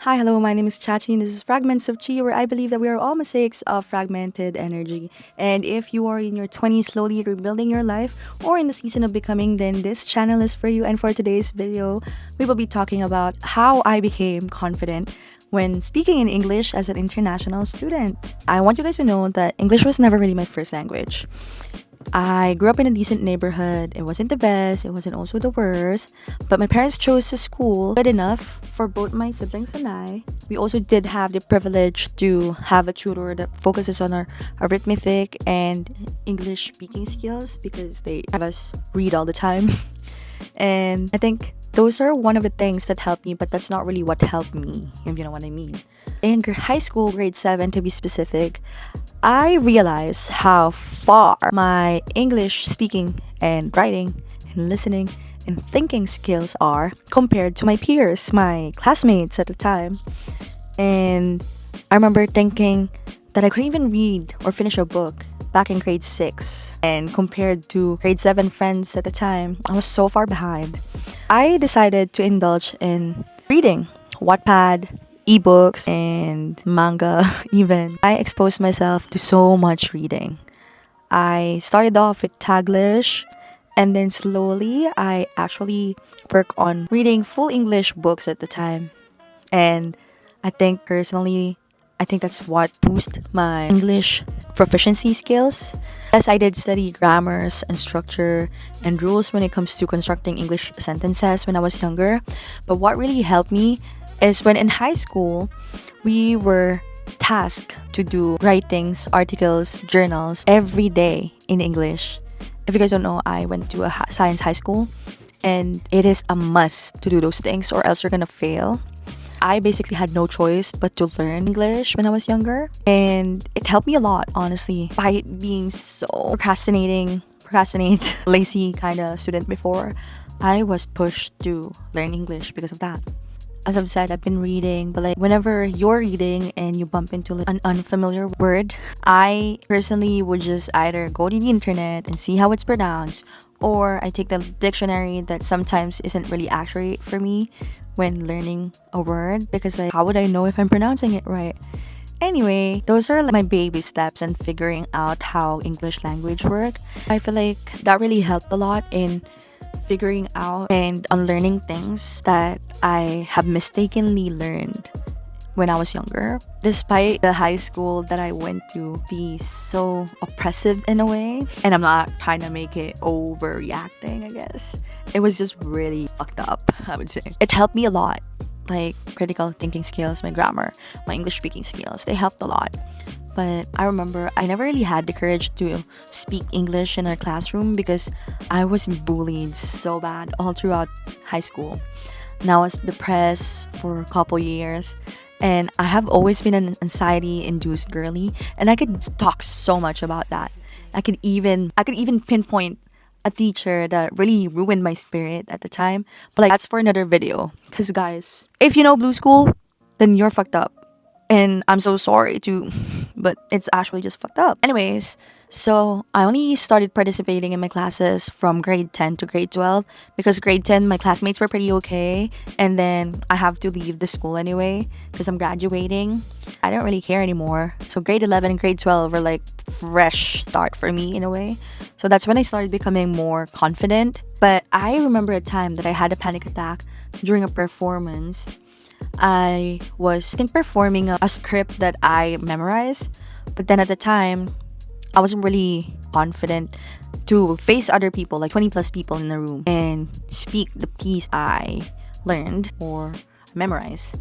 Hi, hello, my name is Chachi and this is Fragments of Chi, where I believe that we are all mosaics of fragmented energy. And if you are in your 20s slowly rebuilding your life or in the season of becoming, then this channel is for you. And for today's video, we will be talking about how I became confident when speaking in English as an international student. I want you guys to know that English was never really my first language. I grew up in a decent neighborhood. It wasn't the best, it wasn't also the worst, but my parents chose a school good enough for both my siblings and I. We also did have the privilege to have a tutor that focuses on our arithmetic and English speaking skills because they have us read all the time. And I think those are one of the things that helped me, but that's not really what helped me, if you know what I mean. In high school, grade 7 to be specific, I realized how far my English speaking and writing and listening and thinking skills are compared to my peers, my classmates at the time. And I remember thinking that I couldn't even read or finish a book back in grade 6. And compared to grade 7 friends at the time, I was so far behind. I decided to indulge in reading Wattpad, ebooks, and manga, even. I exposed myself to so much reading. I started off with Taglish, and then slowly I actually work on reading full English books at the time. And I think personally, I think that's what boosted my English proficiency skills. Yes, I did study grammars and structure and rules when it comes to constructing English sentences when I was younger. But what really helped me is when in high school, we were tasked to do writings, articles, journals every day in English. If you guys don't know, I went to a science high school and it is a must to do those things or else you're gonna fail. I basically had no choice but to learn English when I was younger, and it helped me a lot, honestly. By being so procrastinate, lazy kind of student before, I was pushed to learn English because of that. As I've said, I've been reading, but like whenever you're reading and you bump into like, an unfamiliar word, I personally would just either go to the internet and see how it's pronounced, or I take the dictionary that sometimes isn't really accurate for me when learning a word because like how would I know if I'm pronouncing it right? Anyway, those are like my baby steps in figuring out how English language work. I feel like that really helped a lot in figuring out and unlearning things that I have mistakenly learned when I was younger. Despite the high school that I went to be so oppressive in a way, and I'm not trying to make it overreacting, I guess. It was just really fucked up, I would say. It helped me a lot. Like critical thinking skills, my grammar, my English speaking skills, they helped a lot. But I remember I never really had the courage to speak English in our classroom because I was bullied so bad all throughout high school. And I was depressed for a couple years. And I have always been an anxiety induced girly, and I could talk so much about that. I could even pinpoint a teacher that really ruined my spirit at the time. But like that's for another video. Cause guys, if you know Blue School, then you're fucked up. And I'm so sorry to, but it's actually just fucked up. Anyways, so I only started participating in my classes from grade 10 to grade 12 because grade 10 my classmates were pretty okay, and then I have to leave the school anyway because I'm graduating. I don't really care anymore. So grade 11 and grade 12 were like fresh start for me in a way. So that's when I started becoming more confident. But I remember a time that I had a panic attack during a performance. I was, I think, performing a script that I memorized, but then at the time, I wasn't really confident to face other people, like 20 plus people in the room, and speak the piece I learned or memorized.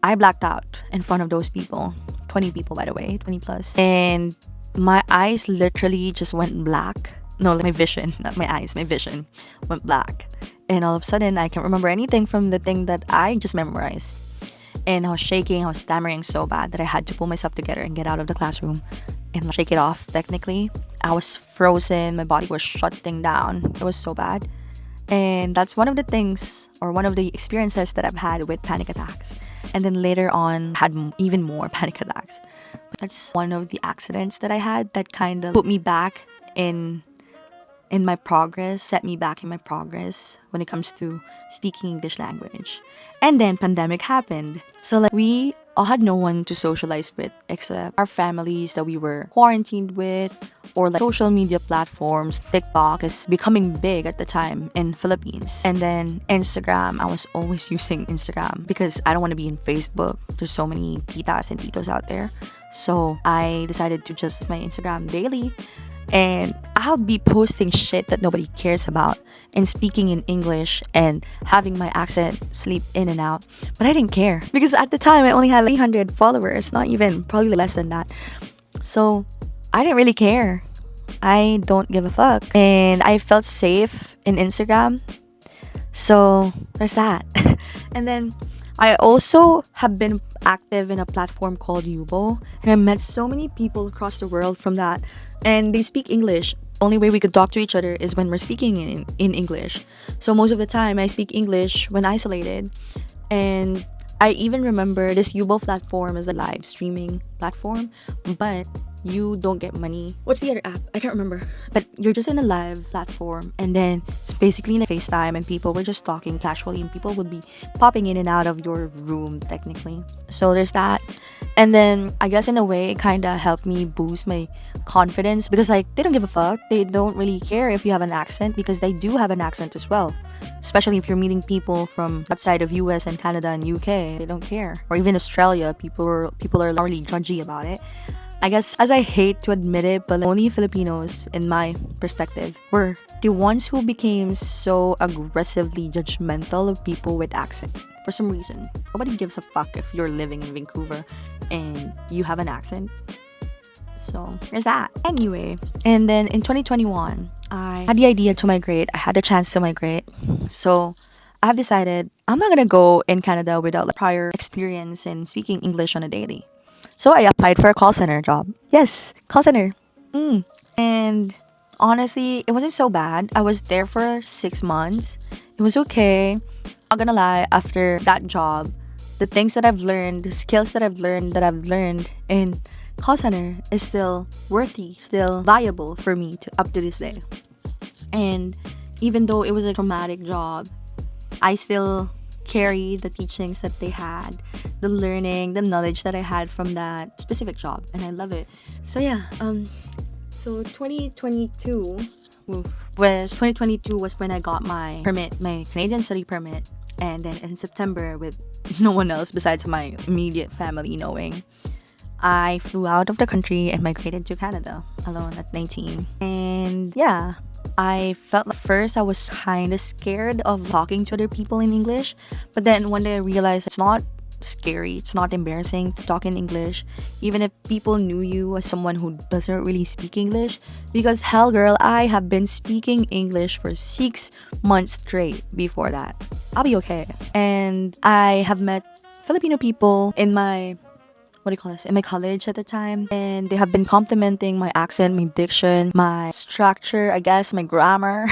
I blacked out in front of those people, 20 people, by the way, 20 plus, and my eyes literally just went black. No, like my vision, not my eyes, my vision went black. And all of a sudden, I can't remember anything from the thing that I just memorized. And I was shaking, I was stammering so bad that I had to pull myself together and get out of the classroom and shake it off, technically. I was frozen, my body was shutting down. It was so bad. And that's one of the things, or one of the experiences that I've had with panic attacks. And then later on, had even more panic attacks. That's one of the accidents that I had that kind of put me back in in my progress, set me back in my progress when it comes to speaking English language. And then pandemic happened. So like we all had no one to socialize with except our families that we were quarantined with, or like social media platforms. TikTok is becoming big at the time in Philippines. And then Instagram, I was always using Instagram because I don't want to be in Facebook. There's so many titas and titos out there. So I decided to just my Instagram daily, and I'll be posting shit that nobody cares about and speaking in English and having my accent slip in and out. But I didn't care because at the time I only had 300 followers, not even, probably less than that. So I didn't really care. I don't give a fuck. And I felt safe in Instagram. So there's that. And then I also have been active in a platform called Yubo, and I met so many people across the world from that, and they speak English. Only way we could talk to each other is when we're speaking in English. So most of the time I speak English when isolated. And I even remember this Yubo platform is a live streaming platform, but you don't get money. What's the other app? I can't remember. But you're just in a live platform, and then it's basically like FaceTime, and people were just talking casually, and people would be popping in and out of your room technically. So there's that. And then I guess in a way it kind of helped me boost my confidence because like they don't give a fuck. They don't really care if you have an accent because they do have an accent as well. Especially if you're meeting people from outside of US and Canada and UK, they don't care. Or even Australia, people are really judgy about it. I guess, as I hate to admit it, but only Filipinos, in my perspective, were the ones who became so aggressively judgmental of people with accent. For some reason, nobody gives a fuck if you're living in Vancouver and you have an accent. So there's that. Anyway, and then in 2021, I had the idea to migrate. I had the chance to migrate. So I have decided I'm not gonna go in Canada without like prior experience in speaking English on a daily. So I applied for a call center job. Yes, call center. And honestly, it wasn't so bad. I was there for 6 months. It was okay. Not gonna lie, after that job, the things that I've learned, the skills that I've learned in call center is still worthy, still viable for me to up to this day. And even though it was a traumatic job, I still carry the teachings that they had, the learning, the knowledge that I had from that specific job, and I love it. So yeah, so 2022 was when I got my permit, my Canadian study permit, and then in September, with no one else besides my immediate family knowing, I flew out of the country and migrated to Canada alone at 19. And yeah, I felt at first I was kind of scared of talking to other people in English, but then one day I realized it's not scary, it's not embarrassing to talk in English, even if people knew you as someone who doesn't really speak English. Because hell girl, I have been speaking English for 6 months straight before that. I'll be okay. And I have met Filipino people in my in my college at the time, and they have been complimenting my accent, my diction, my structure, I guess, my grammar.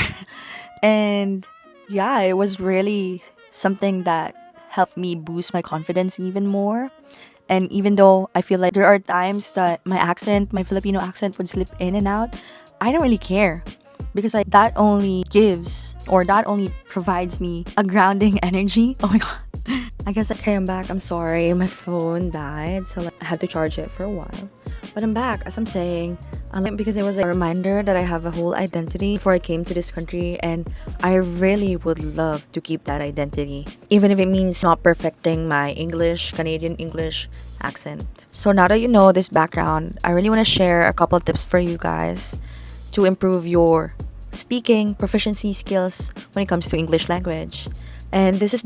And yeah, it was really something that helped me boost my confidence even more. And even though I feel like there are times that my accent, my Filipino accent would slip in and out, I don't really care because like that only provides me a grounding energy. Oh my god. I guess okay, I'm back. I'm sorry, my phone died, so like, I had to charge it for a while. But I'm back, as I'm saying, because it was a reminder that I have a whole identity before I came to this country, and I really would love to keep that identity, even if it means not perfecting my Canadian English accent. So now that you know this background, I really want to share a couple of tips for you guys to improve your speaking proficiency skills when it comes to English language. And this is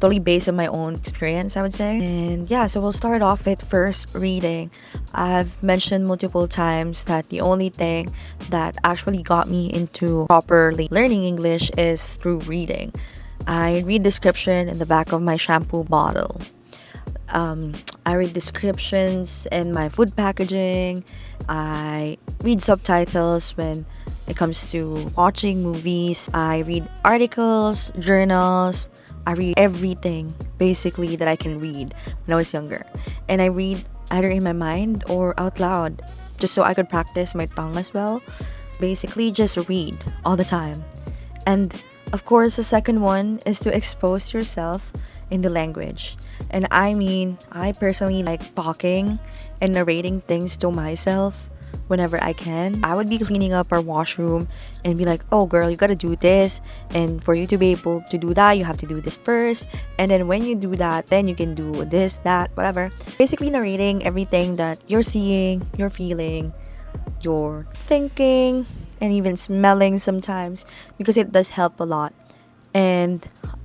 totally based on my own experience, I would say. And yeah, so we'll start off with first reading. I've mentioned multiple times that the only thing that actually got me into properly learning English is through reading. I read description in the back of my shampoo bottle. I read descriptions in my food packaging. I read subtitles when it comes to watching movies. I read articles, journals. I read everything basically that I can read when I was younger. And I read either in my mind or out loud just so I could practice my tongue as well. basically just read all the time. And of course, the second one is to expose yourself in the language. And I mean, I personally like talking and narrating things to myself whenever I can. I would be cleaning up our washroom and be like, oh girl, you gotta do this. And for you to be able to do that, you have to do this first. And then when you do that, then you can do this, that, whatever. Basically narrating everything that you're seeing, you're feeling, you're thinking, and even smelling sometimes, because it does help a lot. And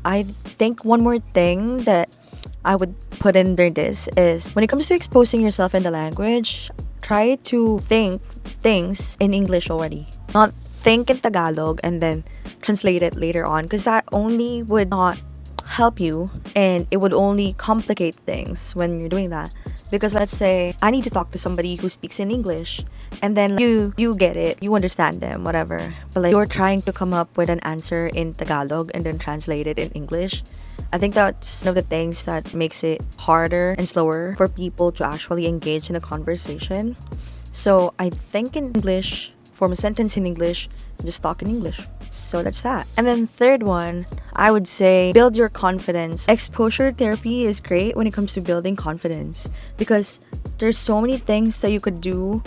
I think one more thing that I would put under this is when it comes to exposing yourself in the language, try to think things in English already. Not think in Tagalog and then translate it later on, because that only would not help you and it would only complicate things when you're doing that. Because let's say I need to talk to somebody who speaks in English, and then you get it, you understand them, whatever, but like you're trying to come up with an answer in Tagalog and then translate it in English. I think that's one of the things that makes it harder and slower for people to actually engage in a conversation. So I think in English, form a sentence in English, just talk in English. So that's that. And then third one, I would say build your confidence. Exposure therapy is great when it comes to building confidence, because there's so many things that you could do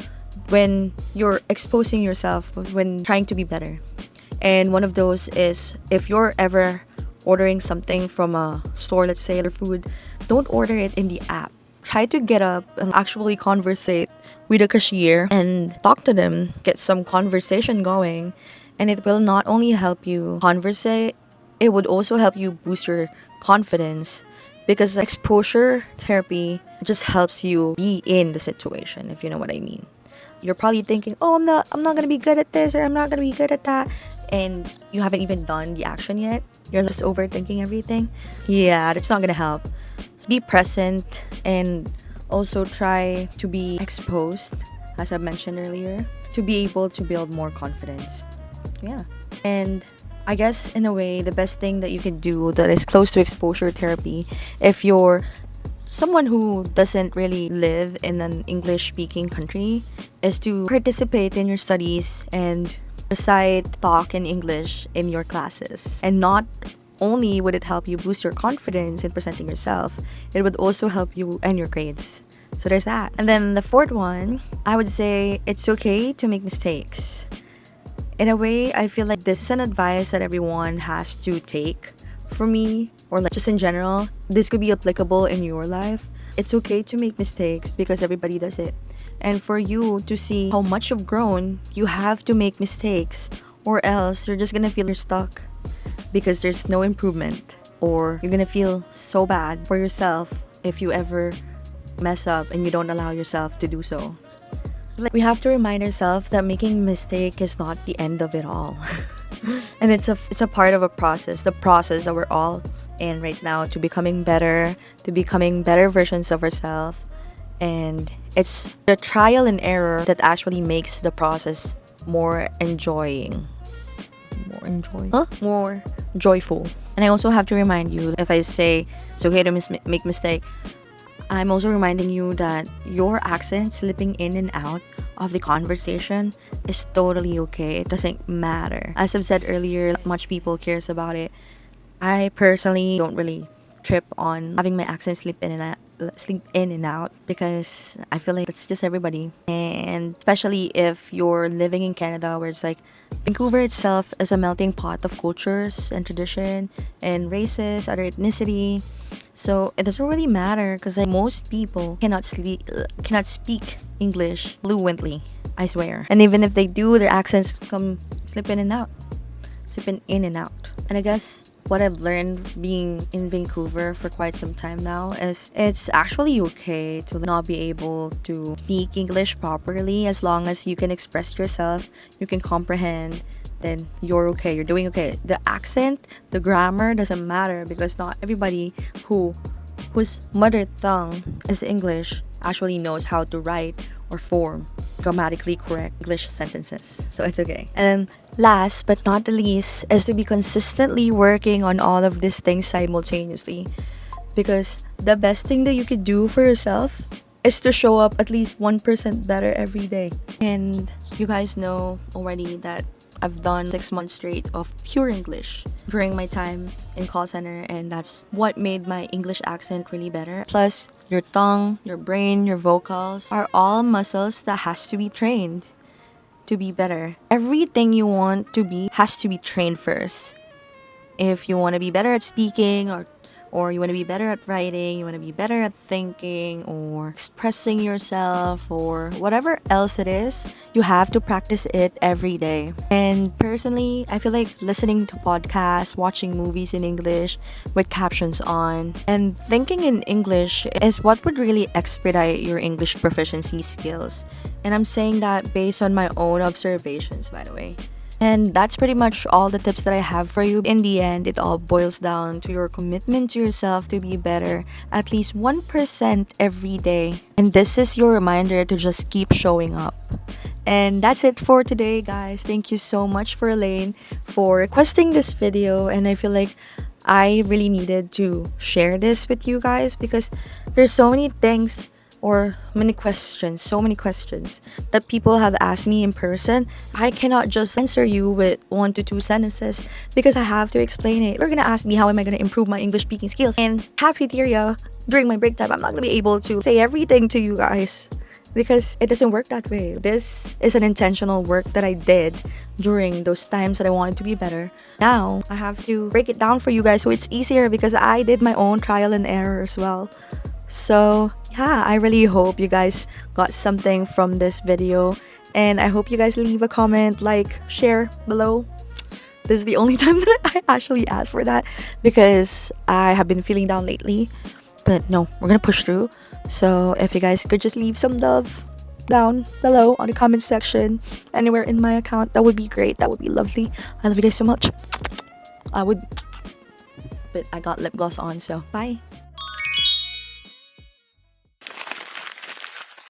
when you're exposing yourself, when trying to be better. And one of those is, if you're ever ordering something from a store, let's say, or food, don't order it in the app. Try to get up and actually conversate with a cashier and talk to them, get some conversation going. And it will not only help you conversate, it would also help you boost your confidence, because exposure therapy just helps you be in the situation, if you know what I mean. You're probably thinking, oh, I'm not gonna be good at this, or I'm not gonna be good at that, and you haven't even done the action yet. You're just overthinking everything. Yeah, that's not gonna help. So be present and also try to be exposed, as I mentioned earlier, to be able to build more confidence. Yeah. And I guess in a way, the best thing that you can do that is close to exposure therapy, if you're someone who doesn't really live in an English speaking country, is to participate in your studies and recite, talk in English in your classes. And not only would it help you boost your confidence in presenting yourself, it would also help you in your grades. So there's that. And then the fourth one, I would say it's okay to make mistakes. In a way, I feel like this is an advice that everyone has to take. For me, or like just in general, this could be applicable in your life. It's okay to make mistakes because everybody does it. And for you to see how much you've grown, you have to make mistakes, or else you're just gonna feel you're stuck because there's no improvement, or you're gonna feel so bad for yourself if you ever mess up and you don't allow yourself to do so. Like, we have to remind ourselves that making a mistake is not the end of it all. And it's a part of a process, the process that we're all in right now, to becoming better versions of ourselves. And it's the trial and error that actually makes the process more more joyful. And I also have to remind you, if I say it's okay to make mistake, I'm also reminding you that your accent slipping in and out of the conversation is totally okay. It doesn't matter. As I've said earlier, not much people cares about it. I personally don't really trip on having my accent slip in and out, because I feel like it's just everybody. And especially if you're living in Canada, where it's like Vancouver itself is a melting pot of cultures and tradition and races, other ethnicity. So it doesn't really matter, because like, most people cannot speak English fluently, I swear. And even if they do, their accents come slipping in and out. And I guess what I've learned being in Vancouver for quite some time now is it's actually okay to not be able to speak English properly, as long as you can express yourself, you can comprehend, then you're okay, you're doing okay. The accent, the grammar doesn't matter, because not everybody whose mother tongue is English actually knows how to write or form grammatically correct English sentences. So it's okay. And then last but not the least is to be consistently working on all of these things simultaneously, because the best thing that you could do for yourself is to show up at least 1% better every day. And you guys know already that I've done 6 months straight of pure English during my time in call center, and that's what made my English accent really better. Plus, your tongue, your brain, your vocals are all muscles that has to be trained to be better. Everything you want to be has to be trained first. If you want to be better at speaking, or you want to be better at writing, you want to be better at thinking or expressing yourself or whatever else it is, you have to practice it every day. And personally, I feel like listening to podcasts, watching movies in English with captions on, and thinking in English is what would really expedite your English proficiency skills. And I'm saying that based on my own observations, by the way. And that's pretty much all the tips that I have for you. In the end, it all boils down to your commitment to yourself to be better at least 1% every day. And this is your reminder to just keep showing up. And that's it for today, guys. Thank you so much for Elaine for requesting this video. And I feel like I really needed to share this with you guys because there's so many things or so many questions that people have asked me in person. I cannot just answer you with 1 to 2 sentences because I have to explain it. You're gonna ask me how am I gonna improve my English speaking skills, and cafeteria during my break time, I'm not gonna be able to say everything to you guys because it doesn't work that way. This is an intentional work that I did during those times that I wanted to be better. Now I have to break it down for you guys so it's easier because I did my own trial and error as well. So yeah, I really hope you guys got something from this video, and I hope you guys leave a comment, like, share below. This is the only time that I actually ask for that because I have been feeling down lately. But no, we're gonna push through. So if you guys could just leave some love down below on the comment section, anywhere in my account, that would be great. That would be lovely. I love you guys so much. But I got lip gloss on, so bye.